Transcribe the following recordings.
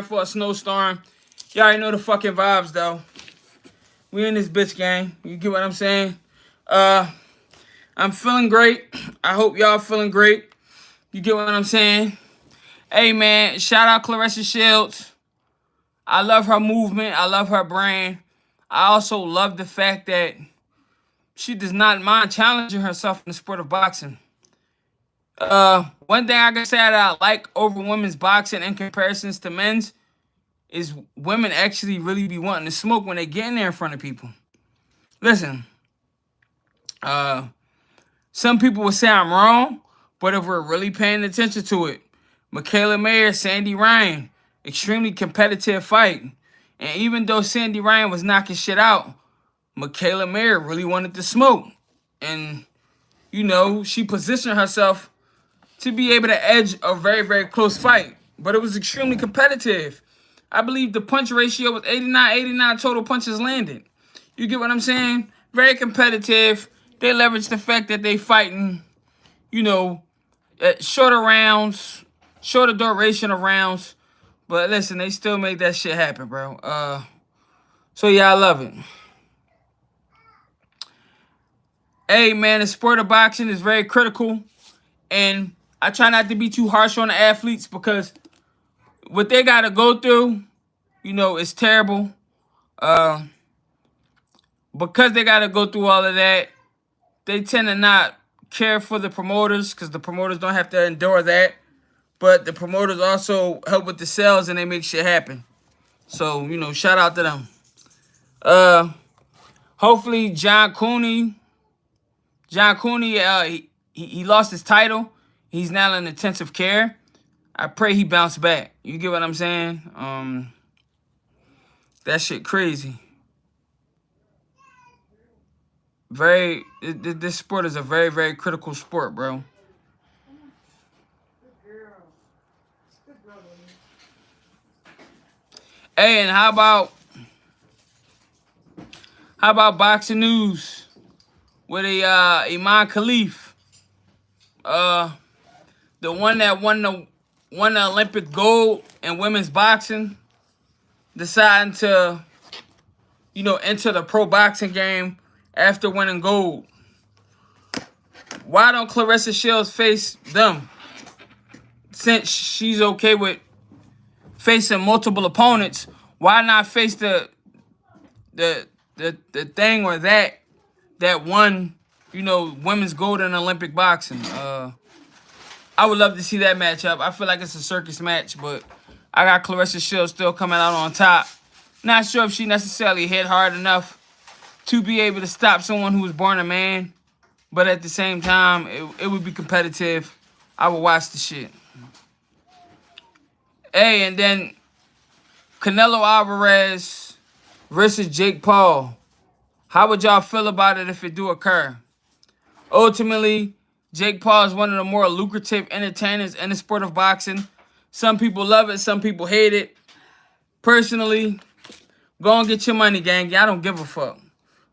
preparing for a snowstorm. Y'all already know the fucking vibes, though. We in this bitch gang. You get what I'm saying? I'm feeling great. I hope y'all feeling great. You get what I'm saying? Hey, man, shout out Claressa Shields. I love her movement. I love her brand. I also love the fact that she does not mind challenging herself in the sport of boxing. One thing I can say that I like over women's boxing in comparisons to men's is women actually really be wanting to smoke when they get in there in front of people. Listen, some people will say I'm wrong, but if we're really paying attention to it, Michaela Mayer, Sandy Ryan, extremely competitive fight. And even though Sandy Ryan was knocking shit out, Michaela Mayer really wanted to smoke. And, you know, she positioned herself to be able to edge a very, very close fight. But it was extremely competitive. I believe the punch ratio was 89 total punches landed. You get what I'm saying? Very competitive. They leverage the fact that they fighting, you know, at shorter rounds, shorter duration of rounds. But listen, they still make that shit happen, bro. So yeah, I love it. Hey, man, the sport of boxing is very critical. And I try not to be too harsh on the athletes because what they got to go through, you know, is terrible. Because they got to go through all of that, they tend to not care for the promoters because the promoters don't have to endure that. But the promoters also help with the sales and they make shit happen. So, you know, shout out to them. Hopefully John Cooney, he lost his title. He's now in intensive care. I pray he bounced back. You get what I'm saying? That shit crazy. This sport is a very, very critical sport, bro. Hey, and how about boxing news with Iman Khalif, the one that won the Olympic gold in women's boxing, deciding to, you know, enter the pro boxing game after winning gold. Why don't Claressa Shields face them? Since she's okay with facing multiple opponents, why not face the thing or that won, you know, women's gold in Olympic boxing? I would love to see that matchup. I feel like it's a circus match, but I got Claressa Shields still coming out on top. Not sure if she necessarily hit hard enough to be able to stop someone who was born a man, but at the same time, it would be competitive. I would watch the shit. Hey, and then Canelo Alvarez versus Jake Paul. How would y'all feel about it if it do occur? Ultimately, Jake Paul is one of the more lucrative entertainers in the sport of boxing. Some people love it, some people hate it. Personally, go and get your money, gang. I don't give a fuck.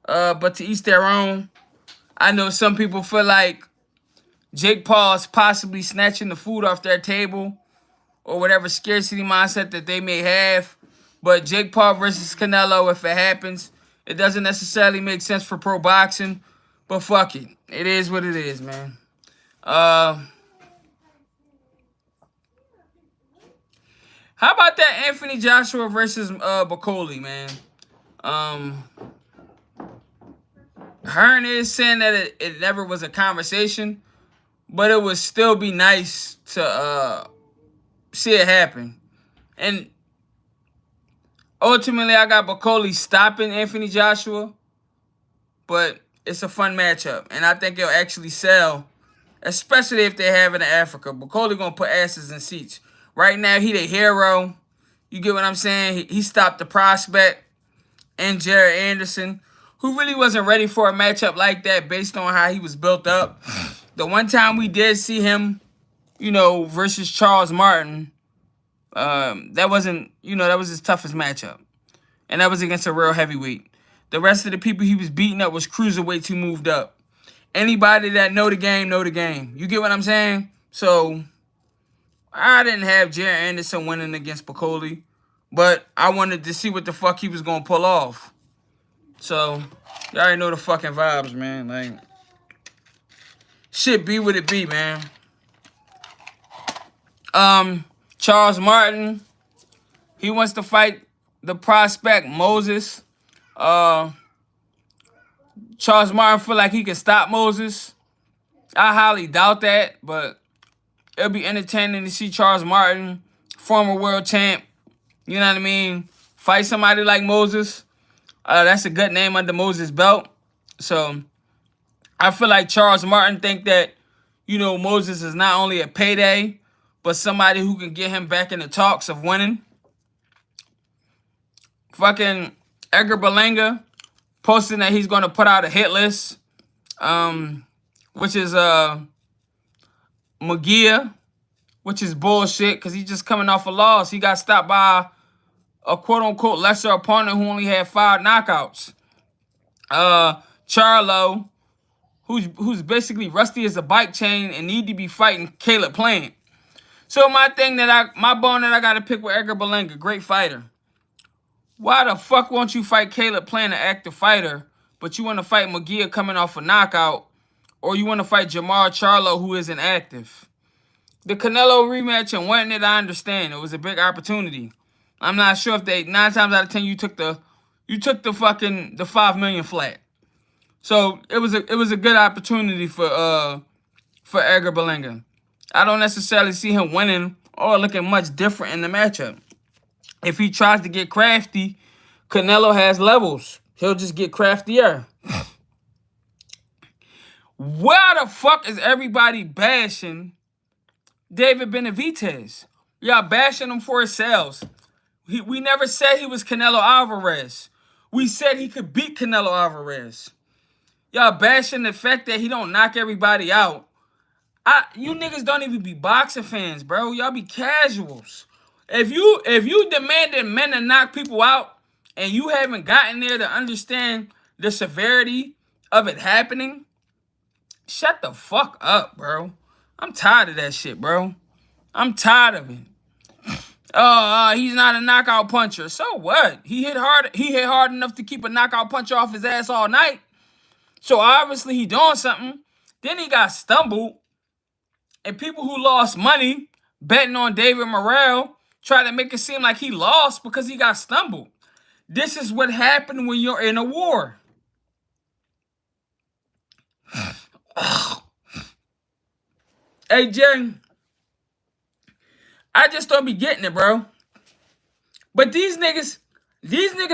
But to each their own. I know some people feel like Jake Paul is possibly snatching the food off their table or whatever scarcity mindset that they may have. But Jake Paul versus Canelo, if it happens, it doesn't necessarily make sense for pro boxing. But fuck it. It is what it is, man. How about that Anthony Joshua versus Bacoli, man? Hearn is saying that it never was a conversation, but it would still be nice to see it happen. And ultimately, I got Bacoli stopping Anthony Joshua, but it's a fun matchup, and I think it'll actually sell, especially if they have it in Africa. Bacoli gonna put asses in seats. Right now, he the hero. You get what I'm saying? He stopped the prospect and Jared Anderson, who really wasn't ready for a matchup like that based on how he was built up. The one time we did see him, you know, versus Charles Martin, that wasn't, you know, that was his toughest matchup. And that was against a real heavyweight. The rest of the people he was beating up was cruiserweights who moved up. Anybody that know the game, know the game. You get what I'm saying? So, I didn't have Jared Anderson winning against Bacoli. But I wanted to see what the fuck he was gonna pull off. So, y'all already know the fucking vibes, man. Like, shit be what it be, man. Charles Martin, he wants to fight the prospect Moses. Charles Martin feel like he can stop Moses. I highly doubt that, but it'll be entertaining to see Charles Martin, former world champ, you know what I mean, fight somebody like Moses. That's a good name under Moses' belt. So I feel like Charles Martin think that, you know, Moses is not only a payday, but somebody who can get him back in the talks of winning. Fucking Edgar Berlanga posting that he's going to put out a hit list, which is Magia, which is bullshit because he's just coming off a loss. He got stopped by a quote-unquote lesser opponent who only had 5 knockouts. Charlo, who's basically rusty as a bike chain and need to be fighting Caleb Plant. So my bone that I got to pick with Edgar Berlanga, great fighter. Why the fuck won't you fight Caleb Plant, an active fighter, but you want to fight Magia coming off a knockout, or you want to fight Jamar Charlo, who isn't active? The Canelo rematch and wanting it, I understand. It was a big opportunity. I'm not sure if 9 times out of 10 you took the fucking 5 million flat. So it was a good opportunity for Edgar Berlanga. I don't necessarily see him winning or looking much different in the matchup. If he tries to get crafty, Canelo has levels. He'll just get craftier. Why the fuck is everybody bashing David Benavidez? Y'all bashing him for his sales. We never said he was Canelo Alvarez. We said he could beat Canelo Alvarez. Y'all bashing the fact that he don't knock everybody out. You niggas don't even be boxing fans, bro. Y'all be casuals. If you demanded men to knock people out and you haven't gotten there to understand the severity of it happening, shut the fuck up, bro. I'm tired of that shit, bro. I'm tired of it. He's not a knockout puncher. So what? He hit hard enough to keep a knockout puncher off his ass all night. So obviously he doing something. Then he got stumbled. And people who lost money betting on David Morrell try to make it seem like he lost because he got stumbled. This is what happened when you're in a war. Hey, Jerry, I just don't be getting it, bro. But these niggas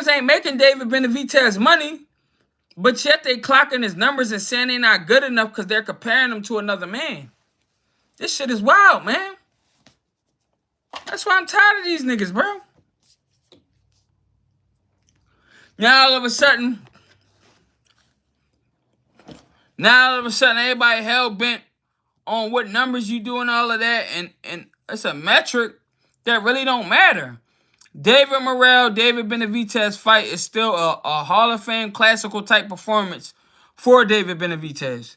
ain't making David Benavidez money, but yet they clocking his numbers and saying they're not good enough because they're comparing him to another man. This shit is wild, man. That's why I'm tired of these niggas, bro. Now all of a sudden, everybody hell-bent on what numbers you do and all of that, and it's a metric that really don't matter. David Morrell, David Benavidez fight is still a Hall of Fame classical type performance for David Benavidez.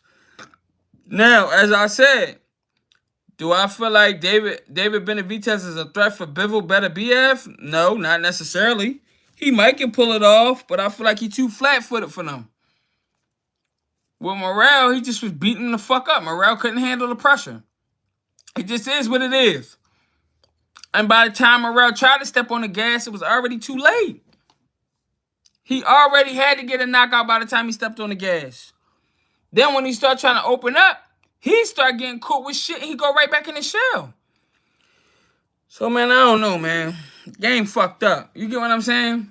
Now, as I said, do I feel like David Benavidez is a threat for Bivol Beterbiev? No, not necessarily. He might can pull it off, but I feel like he's too flat-footed for them. With Morrell, he just was beating the fuck up. Morrell couldn't handle the pressure. It just is what it is. And by the time Morrell tried to step on the gas, it was already too late. He already had to get a knockout by the time he stepped on the gas. Then when he started trying to open up, he started getting caught with shit and he go right back in the shell. So, man, I don't know, man. Game fucked up. You get what I'm saying?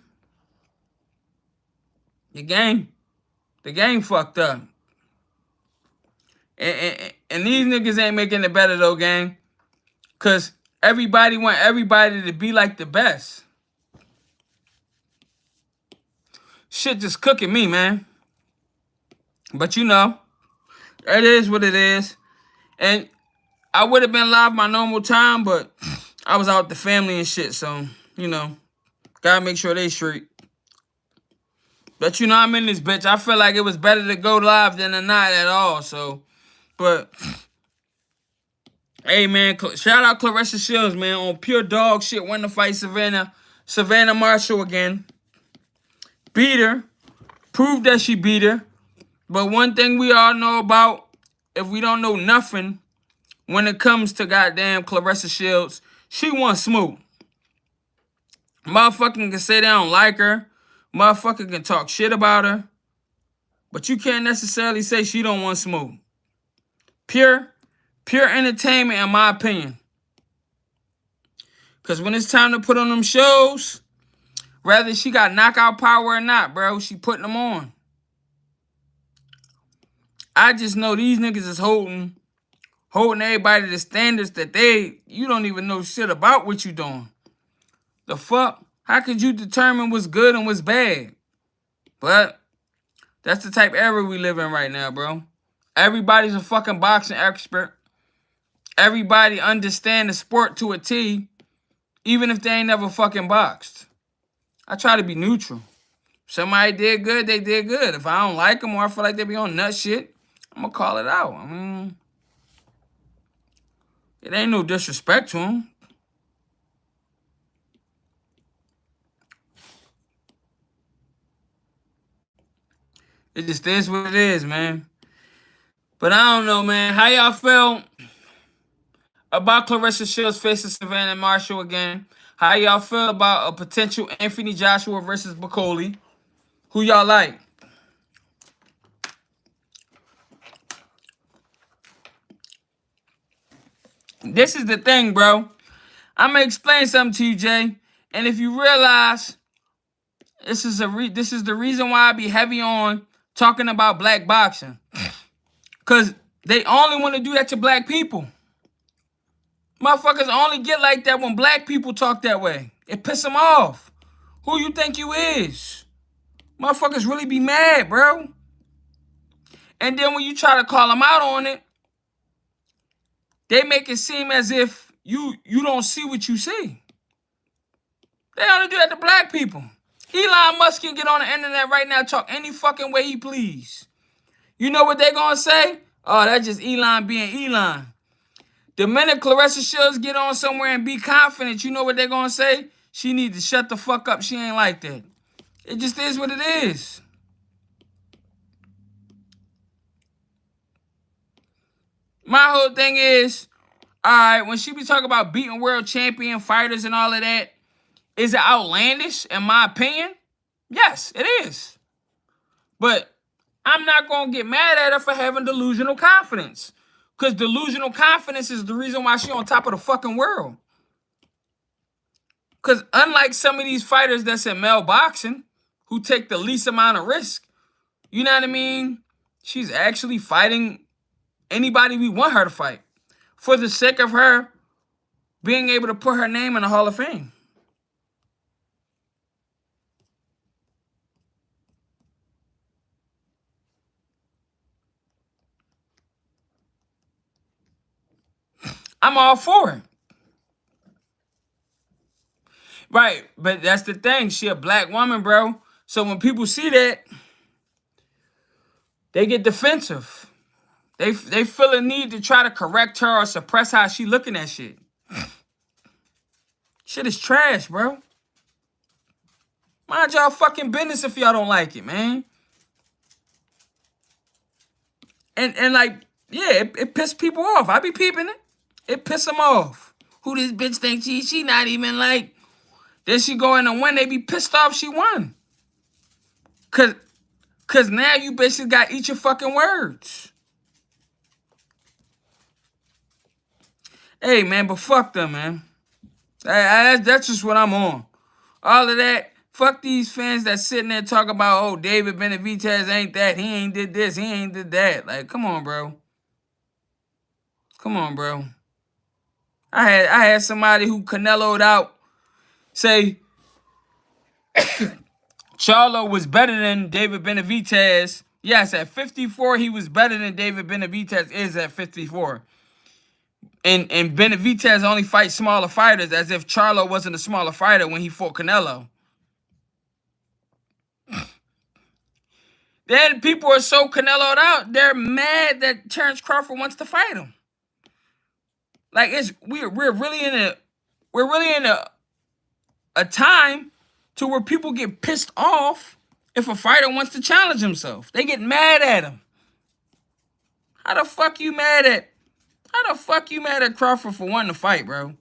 The game fucked up. And these niggas ain't making it better, though, gang. Because everybody want everybody to be like the best. Shit just cooking me, man. But you know, it is what it is. And I would have been live my normal time, but I was out with the family and shit. So, you know, gotta make sure they straight. But you know, I'm in this bitch. I feel like it was better to go live than to not at all. So, but hey, man, shout out Clarissa Shields, man, on pure dog shit. Won the fight Savannah Savannah Marshall again. Beat her. Proved that she beat her. But one thing we all know about, if we don't know nothing, when it comes to goddamn Claressa Shields, she won smooth. Motherfucker can say they don't like her. Motherfucker can talk shit about her. But you can't necessarily say she don't want smooth. Pure entertainment in my opinion. Because when it's time to put on them shows, whether she got knockout power or not, bro, she putting them on. I just know these niggas is holding everybody to standards that you don't even know shit about what you doing. The fuck? How could you determine what's good and what's bad? But that's the type of era we live in right now, bro. Everybody's a fucking boxing expert. Everybody understand the sport to a T, even if they ain't never fucking boxed. I try to be neutral. If somebody did good, they did good. If I don't like them or I feel like they be on nut shit, I'm gonna call it out. I mean, it ain't no disrespect to them. It just is what it is, man. But I don't know, man. How y'all feel about Claressa Shields facing Savannah Marshall again? How y'all feel about a potential Anthony Joshua versus Bacoli? Who y'all like? This is the thing, bro. I'm gonna explain something to you, Jay. And if you realize, this is the reason why I be heavy on talking about black boxing. Cause they only want to do that to black people. Motherfuckers only get like that when black people talk that way. It piss them off. Who you think you is? Motherfuckers really be mad, bro. And then when you try to call them out on it, they make it seem as if you don't see what you see. They only do that to black people. Elon Musk can get on the internet right now and talk any fucking way he please. You know what they gonna say? Oh, that's just Elon being Elon. The minute Claressa Shields get on somewhere and be confident, you know what they're gonna say? She need to shut the fuck up. She ain't like that. It just is what it is. My whole thing is, all right, when she be talking about beating world champion fighters and all of that, is it outlandish in my opinion? Yes, it is. But I'm not going to get mad at her for having delusional confidence. Because delusional confidence is the reason why she on top of the fucking world. Because unlike some of these fighters that's in male boxing, who take the least amount of risk, you know what I mean? She's actually fighting anybody we want her to fight. For the sake of her being able to put her name in the Hall of Fame. I'm all for it. Right, but that's the thing. She a black woman, bro. So when people see that, they get defensive. They feel a need to try to correct her or suppress how she looking at shit. Shit is trash, bro. Mind y'all fucking business if y'all don't like it, man. And like, yeah, it pissed people off. I be peeping it. It piss them off. Who this bitch think she not even like. Then she go in and win. They be pissed off she won. Cause now you basically got to eat your fucking words. Hey, man, but fuck them, man. That's just what I'm on. All of that. Fuck these fans that sitting there talking about, oh, David Benavidez ain't that. He ain't did this. He ain't did that. Like, come on, bro. Come on, bro. I had somebody who Canelo'd out say Charlo was better than David Benavidez. Yes, at 54, he was better than David Benavidez is at 54. And Benavidez only fights smaller fighters, as if Charlo wasn't a smaller fighter when he fought Canelo. Then people are so Canelo'd out, they're mad that Terrence Crawford wants to fight him. Like we're really in a a time to where people get pissed off if a fighter wants to challenge himself. They get mad at him. How the fuck you mad at Crawford for wanting to fight, bro?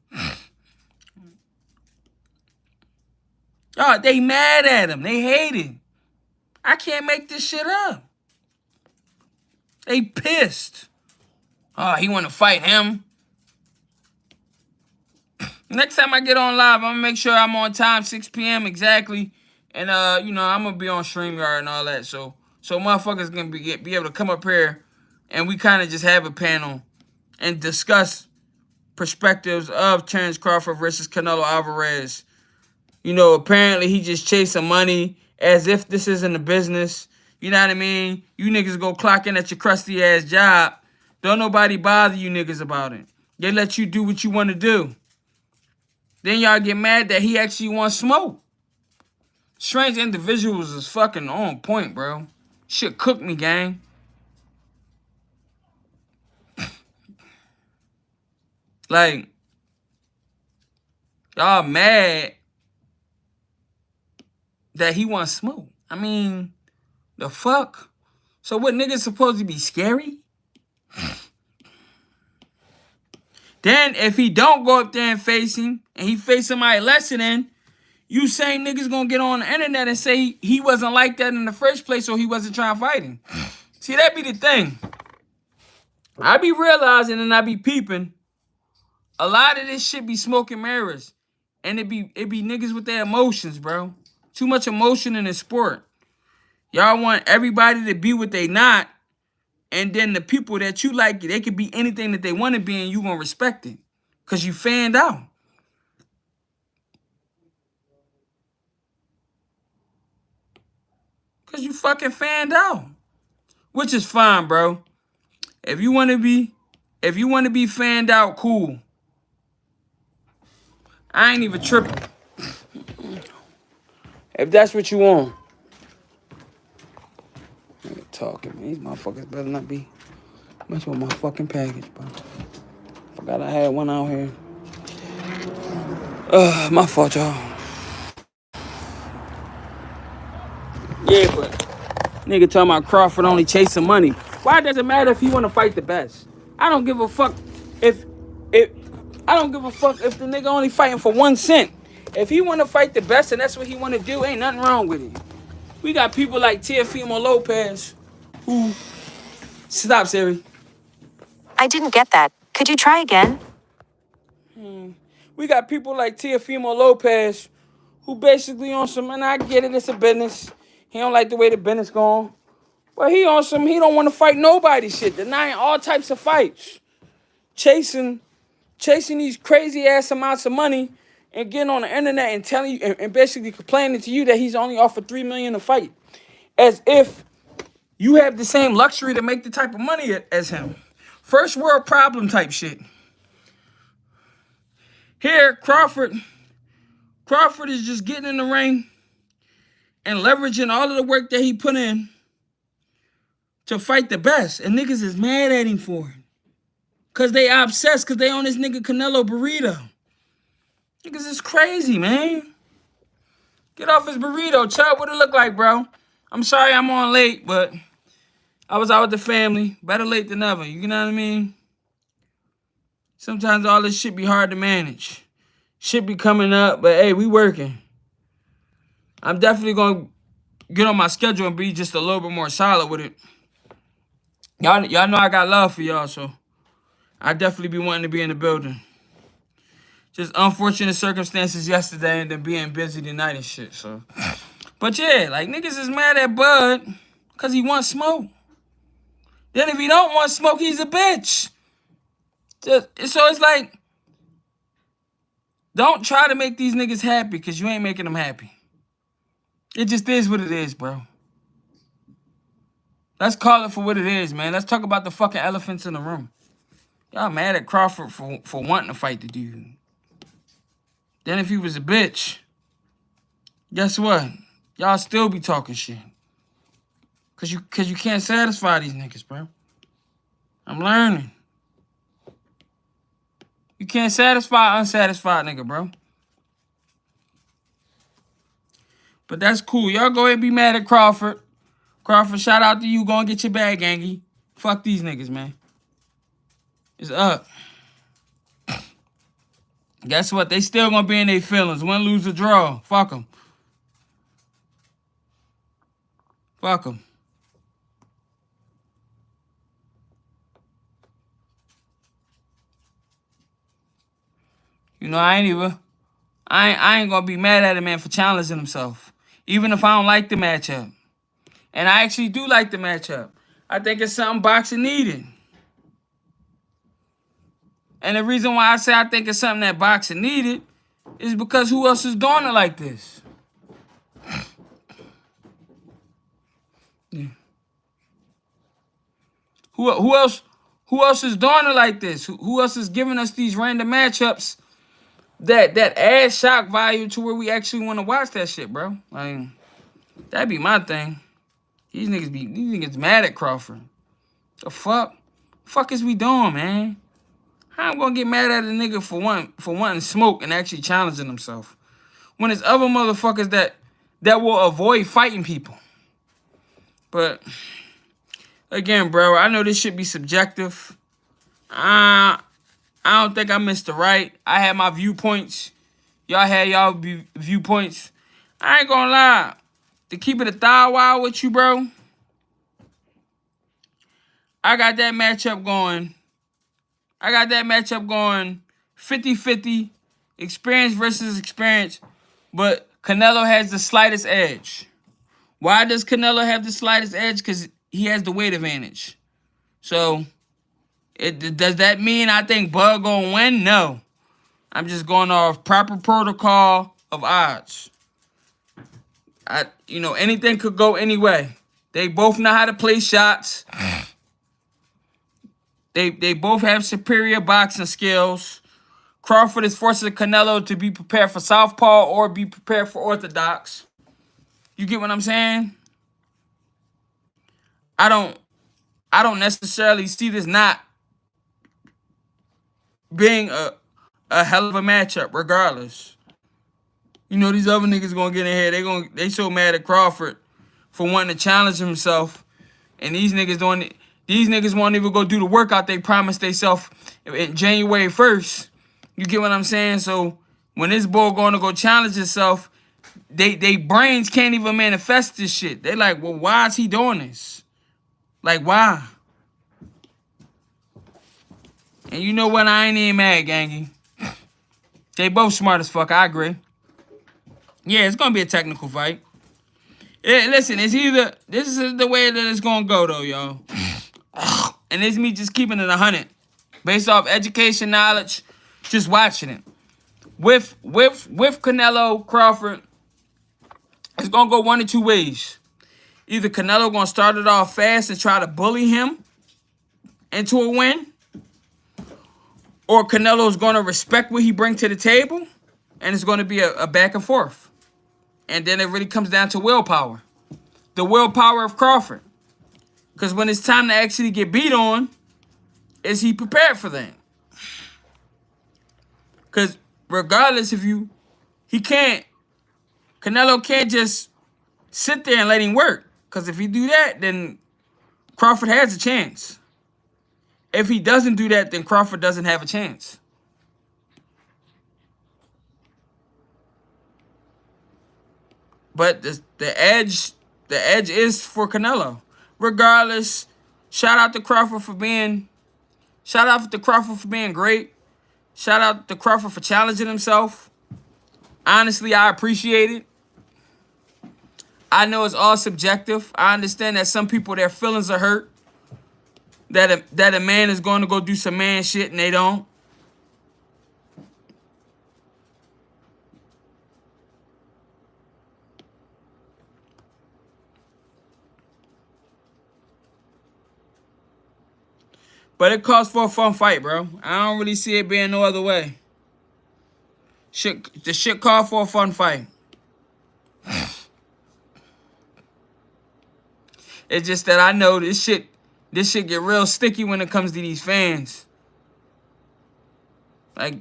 Oh, they mad at him. They hate him. I can't make this shit up. They pissed. Oh, he want to fight him. Next time I get on live, I'm gonna make sure I'm on time, 6 p.m. exactly. And you know, I'm gonna be on StreamYard and all that. So motherfuckers gonna be able to come up here and we kind of just have a panel and discuss perspectives of Terrence Crawford versus Canelo Alvarez. You know, apparently he just chasing money as if this isn't a business. You know what I mean? You niggas go clock in at your crusty ass job. Don't nobody bother you niggas about it. They let you do what you want to do. Then y'all get mad that he actually wants smoke. Strange Individuals is fucking on point, bro. Shit cooked me, gang. Like, y'all mad that he wants smoke. I mean, the fuck? So what, niggas supposed to be scary? Then if he don't go up there and face him, and he face somebody lesser than, you same niggas gonna get on the internet and say he wasn't like that in the first place, or he wasn't trying to fight him. See, that be the thing. I be realizing and I be peeping, a lot of this shit be smoke and mirrors. And it be niggas with their emotions, bro. Too much emotion in the sport. Y'all want everybody to be what they not, and then the people that you like, they could be anything that they want to be, and you gonna respect it. Because you fanned out. Because you fucking fanned out. Which is fine, bro. If you want to be fanned out, cool. I ain't even tripping. If that's what you want. Nigga talking, man. These motherfuckers better not be messing with my fucking package, bro. Forgot I had one out here. My fault, y'all. Yeah, but nigga talking about Crawford only chasing money. Why does it matter if he want to fight the best? I don't give a fuck if I don't give a fuck if the nigga only fighting for 1 cent. If he want to fight the best and that's what he want to do, ain't nothing wrong with it. We got people like Teofimo Lopez who... Stop, Siri. I didn't get that. Could you try again? We got people like Teofimo Lopez who basically on some, and I get it, it's a business. He don't like the way the business going. But he on some, he don't want to fight nobody shit. Denying all types of fights. Chasing these crazy ass amounts of money and getting on the internet and telling you and basically complaining to you that he's only offered $3 million to fight. As if you have the same luxury to make the type of money as him. First world problem type shit. Here, Crawford is just getting in the ring and leveraging all of the work that he put in to fight the best. And niggas is mad at him for it. Because they obsessed, because they on this nigga Canelo burrito. Niggas is crazy, man. Get off his burrito. Chubb, what it look like, bro? I'm sorry I'm on late, but I was out with the family. Better late than never. You know what I mean? Sometimes all this shit be hard to manage. Shit be coming up, but hey, we working. I'm definitely going to get on my schedule and be just a little bit more solid with it. Y'all know I got love for y'all, so I definitely be wanting to be in the building. Just unfortunate circumstances yesterday and then being busy tonight and shit, so. But yeah, like niggas is mad at Bud because he wants smoke. Then if he don't want smoke, he's a bitch. So it's like, don't try to make these niggas happy because you ain't making them happy. It just is what it is, bro. Let's call it for what it is, man. Let's talk about the fucking elephants in the room. Y'all mad at Crawford for wanting to fight the dude. Then if he was a bitch, guess what? Y'all still be talking shit. Cause you can't satisfy these niggas, bro. I'm learning. You can't satisfy unsatisfied nigga, bro. But that's cool. Y'all go ahead and be mad at Crawford. Crawford, shout out to you. Go and get your bag, Gangy. Fuck these niggas, man. It's up. Guess what? They still gonna be in their feelings. Win, lose, or draw. Fuck them. Fuck them. You know, I ain't gonna be mad at him, man, for challenging himself. Even if I don't like the matchup. And I actually do like the matchup. I think it's something boxing needed. And the reason why I say I think it's something that boxing needed is because who else is doing it like this? Yeah. Who else is doing it like this? Who else is giving us these random matchups that add shock value to where we actually want to watch that shit, bro? Like, that'd be my thing. These niggas mad at Crawford. The fuck is we doing, man? How I'm gonna get mad at a nigga for wanting smoke and actually challenging himself, when there's other motherfuckers that will avoid fighting people. But again, bro, I know this should be subjective. I don't think I missed the right. I had my viewpoints. Y'all had y'all viewpoints. I ain't gonna lie. To keep it a thigh wild with you, bro, I got that matchup going 50-50, experience versus experience, but Canelo has the slightest edge. Why does Canelo have the slightest edge? Because he has the weight advantage. So, does that mean I think Bud gonna win? No. I'm just going off proper protocol of odds. Anything could go any way. They both know how to play shots. They both have superior boxing skills. Crawford is forcing Canelo to be prepared for southpaw or be prepared for orthodox. You get what I'm saying? I don't necessarily see this not being a hell of a matchup, regardless. You know, these other niggas gonna get in here. They so mad at Crawford for wanting to challenge himself, and these niggas won't even go do the workout they promised themselves in January 1st. You get what I'm saying? So when this boy going to go challenge himself, they brains can't even manifest this shit. They like, well, why is he doing this? Like, why? And you know what? I ain't even mad, gangy. They both smart as fuck. I agree. Yeah, it's gonna be a technical fight. Listen, this is the way that it's gonna go, though, y'all. And it's me just keeping it 100, based off education, knowledge, just watching it. With Canelo Crawford, it's gonna go one of two ways. Either Canelo gonna start it off fast and try to bully him into a win, or Canelo's gonna respect what he brings to the table, and it's gonna be a back and forth. And then it really comes down to willpower. The willpower of Crawford. Because when it's time to actually get beat on, is he prepared for that? Because regardless Canelo can't just sit there and let him work. Because if he do that, then Crawford has a chance. If he doesn't do that, then Crawford doesn't have a chance. But the edge is for Canelo. Regardless, shout out to Crawford for being great. Shout out to Crawford for challenging himself. Honestly, I appreciate it. I know it's all subjective. I understand that some people, their feelings are hurt. That a man is going to go do some man shit and they don't. But it calls for a fun fight, bro. I don't really see it being no other way. The shit called for a fun fight. It's just that I know this shit get real sticky when it comes to these fans. Like,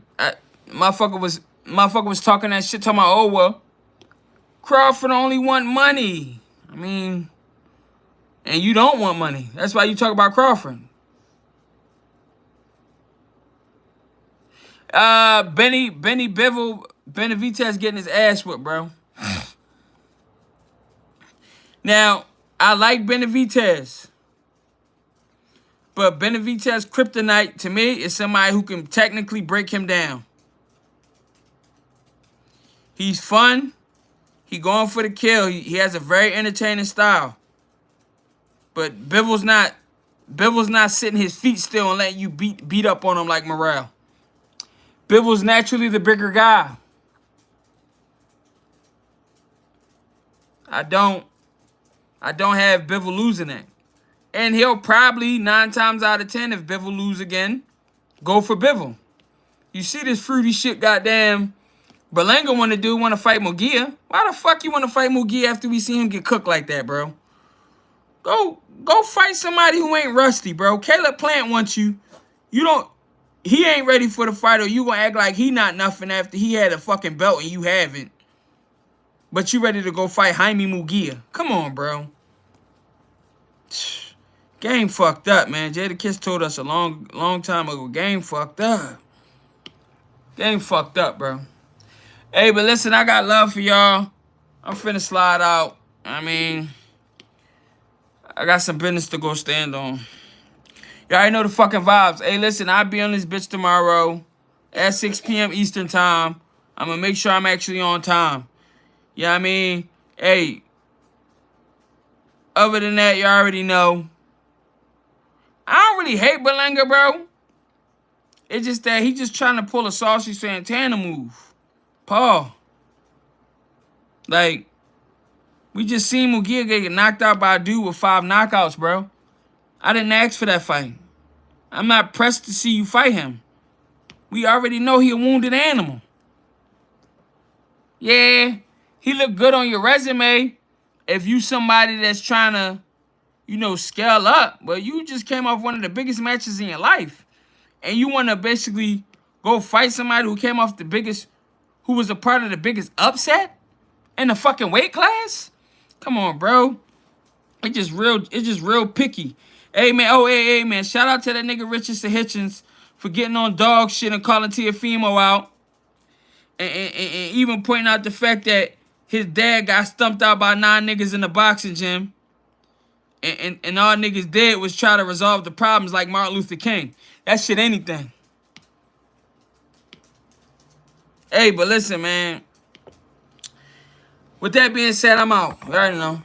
motherfucker was talking that shit, talking about, oh, well, Crawford only want money. I mean, and you don't want money. That's why you talk about Crawford. Benavidez getting his ass whipped, bro. Now, I like Benavidez. But Benavidez kryptonite, to me, is somebody who can technically break him down. He's fun. He going for the kill. He has a very entertaining style. But Bivol's not sitting his feet still and letting you beat up on him like Morale. Bivol's naturally the bigger guy. I don't have Bivol losing it. And he'll probably, 9 times out of 10, if Bivol lose again, go for Bivol. You see this fruity shit goddamn Berlanga want to fight Mugia. Why the fuck you want to fight Mugia after we see him get cooked like that, bro? Go fight somebody who ain't rusty, bro. Caleb Plant wants you. He ain't ready for the fight, or you gonna act like he not nothing after he had a fucking belt and you haven't. But you ready to go fight Jaime Mugia. Come on, bro. Game fucked up, man. Jadakiss told us a long time ago. Game fucked up. Game fucked up, bro. Hey, but listen, I got love for y'all. I'm finna slide out. I mean, I got some business to go stand on. Y'all already know the fucking vibes. Hey, listen, I'll be on this bitch tomorrow at 6 p.m. Eastern time. I'm gonna make sure I'm actually on time. You know what I mean? Hey, other than that, you already know. I don't really hate Berlanga, bro. It's just that he just trying to pull a Saucy Santana move. Paul. Like, we just seen Mugia get knocked out by a dude with 5 knockouts, bro. I didn't ask for that fight. I'm not pressed to see you fight him. We already know he a wounded animal. Yeah, he look good on your resume if you somebody that's trying to, scale up. But you just came off one of the biggest matches in your life. And you want to basically go fight somebody who came off who was a part of the biggest upset in the fucking weight class? Come on, bro. It's just real picky. Hey, man. Oh, hey, man. Shout out to that nigga Richardson Hitchens for getting on dog shit and calling Tiafimo out. And even pointing out the fact that his dad got stumped out by 9 niggas in the boxing gym. And all niggas did was try to resolve the problems like Martin Luther King. That shit anything. Hey, but listen, man. With that being said, I'm out. You already know.